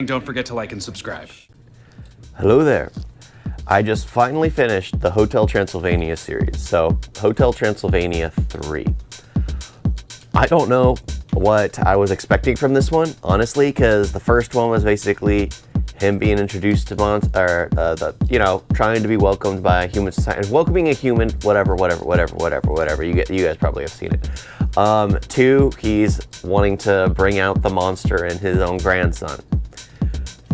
Don't forget to like and subscribe. Hello there. I just finally finished the Hotel Transylvania series, so Hotel Transylvania 3. I don't know what I was expecting from this one, honestly, because the first one was basically him being introduced to trying to be welcomed by a human society, welcoming a human, whatever. You guys probably have seen it. 2, he's wanting to bring out the monster in his own grandson.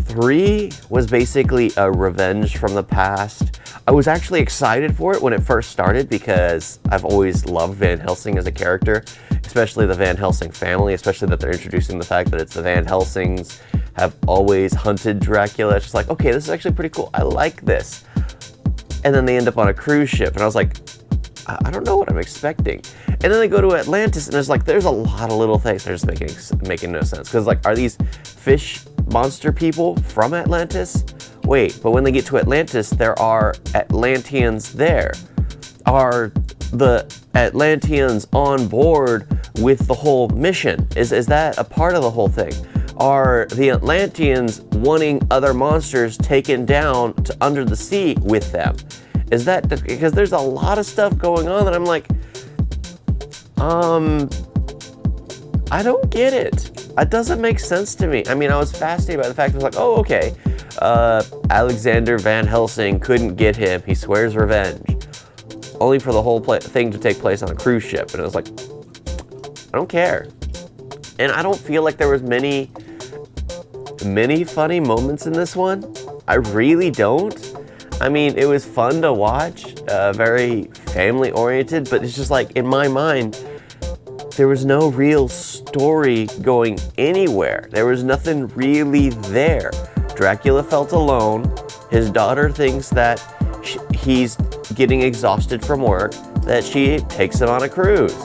3 was basically a revenge from the past. I was actually excited for it when it first started because I've always loved Van Helsing as a character, especially the Van Helsing family, especially that they're introducing the fact that it's the Van Helsings have always hunted Dracula. It's just like, okay, this is actually pretty cool. I like this. And then they end up on a cruise ship, and I was like, I don't know what I'm expecting. And then they go to Atlantis, and there's a lot of little things that are just making no sense. Because are these fish monster people from Atlantis? Wait, but when they get to Atlantis, there are Atlanteans there. Are the Atlanteans on board with the whole mission? Is that a part of the whole thing? Are the Atlanteans wanting other monsters taken down to under the sea with them? Is that because there's a lot of stuff going on that I'm like, I don't get it. It doesn't make sense to me. I mean, I was fascinated by the fact that it was like, oh, okay, Alexander Van Helsing couldn't get him. He swears revenge, only for the whole thing to take place on a cruise ship. And it was like, I don't care. And I don't feel like there was many funny moments in this one. I really don't. I mean, it was fun to watch, very family-oriented, but it's just like, in my mind, there was no real story going anywhere. There was nothing really there. Dracula felt alone. His daughter thinks that he's getting exhausted from work, that she takes him on a cruise.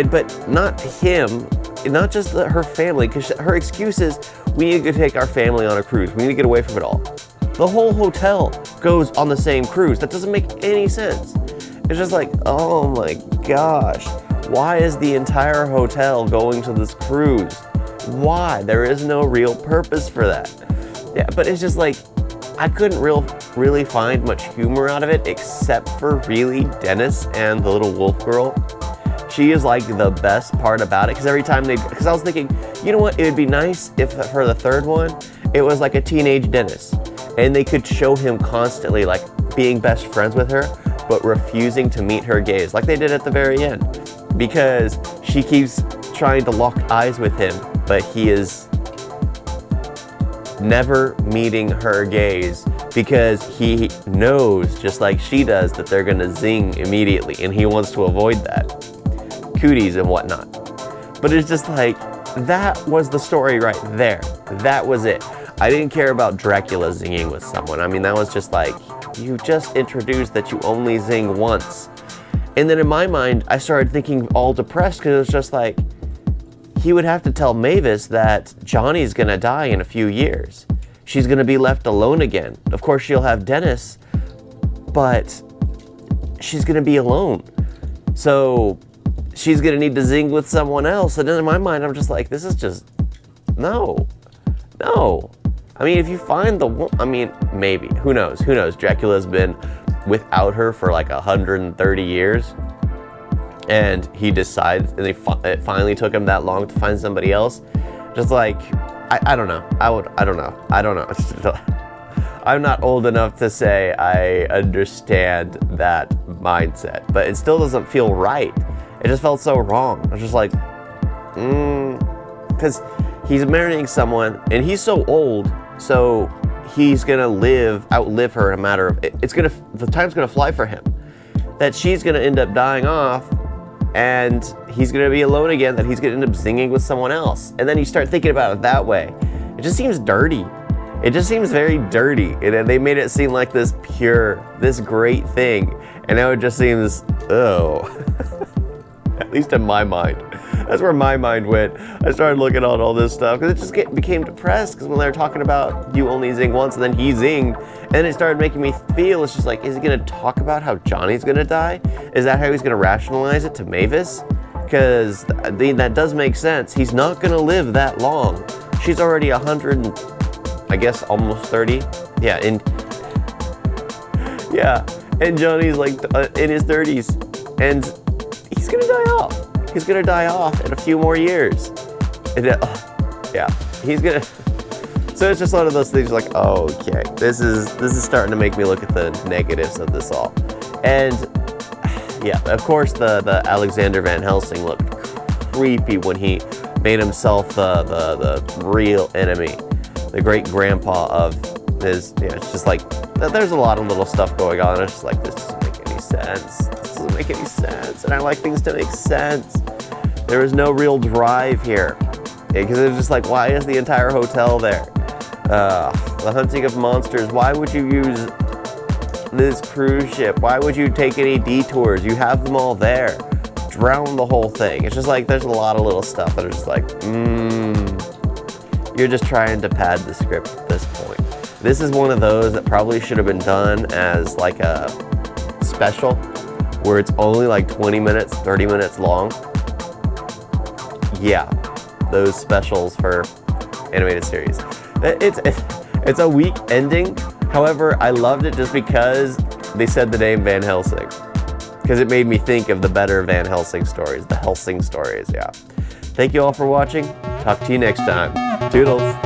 But not him, not just her family, because her excuse is, we need to take our family on a cruise. We need to get away from it all. The whole hotel goes on the same cruise. That doesn't make any sense. It's just like, oh my gosh. Why is the entire hotel going to this cruise? Why? There is no real purpose for that. Yeah, but it's just like, I couldn't really find much humor out of it, except for really Dennis and the little wolf girl. She is like the best part about it, because every time because I was thinking, you know what, it would be nice if for the third one, it was like a teenage Dennis. And they could show him constantly like being best friends with her, but refusing to meet her gaze, like they did at the very end. Because she keeps trying to lock eyes with him, but he is never meeting her gaze because he knows, just like she does, that they're gonna zing immediately, and he wants to avoid that. Cooties and whatnot. But it's just like, that was the story right there. That was it. I didn't care about Dracula zinging with someone. I mean, that was just like, you just introduced that you only zing once. And then in my mind, I started thinking all depressed, because it was just like, he would have to tell Mavis that Johnny's gonna die in a few years. She's gonna be left alone again. Of course, she'll have Dennis, but she's gonna be alone. So she's gonna need to zing with someone else. And then in my mind, I'm just like, this is just, no. I mean, if you find maybe, who knows? Dracula's been without her for like 130 years. And he decides, and it finally took him that long to find somebody else. Just like, I don't know. I don't know. I'm not old enough to say I understand that mindset, but it still doesn't feel right. It just felt so wrong. I was just like, because he's marrying someone, and he's so old, so he's gonna outlive her in a matter of, the time's gonna fly for him. That she's gonna end up dying off, and he's gonna be alone again, that he's gonna end up singing with someone else. And then you start thinking about it that way. It just seems dirty. It just seems very dirty. And they made it seem like this great thing. And now it just seems, at least in my mind. That's where my mind went. I started looking at all this stuff, because it just became depressed, because when they were talking about you only zing once, and then he zinged, and it started making me feel, it's just like, is he gonna talk about how Johnny's gonna die? Is that how he's gonna rationalize it to Mavis? Because that does make sense. He's not gonna live that long. she's already 100, and, I guess almost 30. Yeah, and Johnny's like in his 30s, and he's gonna die off. He's gonna die off in a few more years. And, yeah, he's gonna. So it's just one of those things like, oh, okay, this is starting to make me look at the negatives of this all. And yeah, of course the Alexander Van Helsing looked creepy when he made himself the real enemy, the great grandpa of his. Yeah, it's just like there's a lot of little stuff going on. It's just like, this doesn't make any sense. This doesn't make any sense, and I like things to make sense. There is no real drive here, because it's just like, why is the entire hotel there? The hunting of monsters. Why would you use this cruise ship? Why would you take any detours? You have them all there. Drown the whole thing. It's just like, there's a lot of little stuff that are just like, you're just trying to pad the script at this point. This is one of those that probably should have been done as like a special, where it's only like 20 minutes, 30 minutes long. Yeah, those specials for animated series. It's a weak ending. However, I loved it just because they said the name Van Helsing, because it made me think of the better Van Helsing stories, the Helsing stories. Yeah. Thank you all for watching. Talk to you next time. Toodles.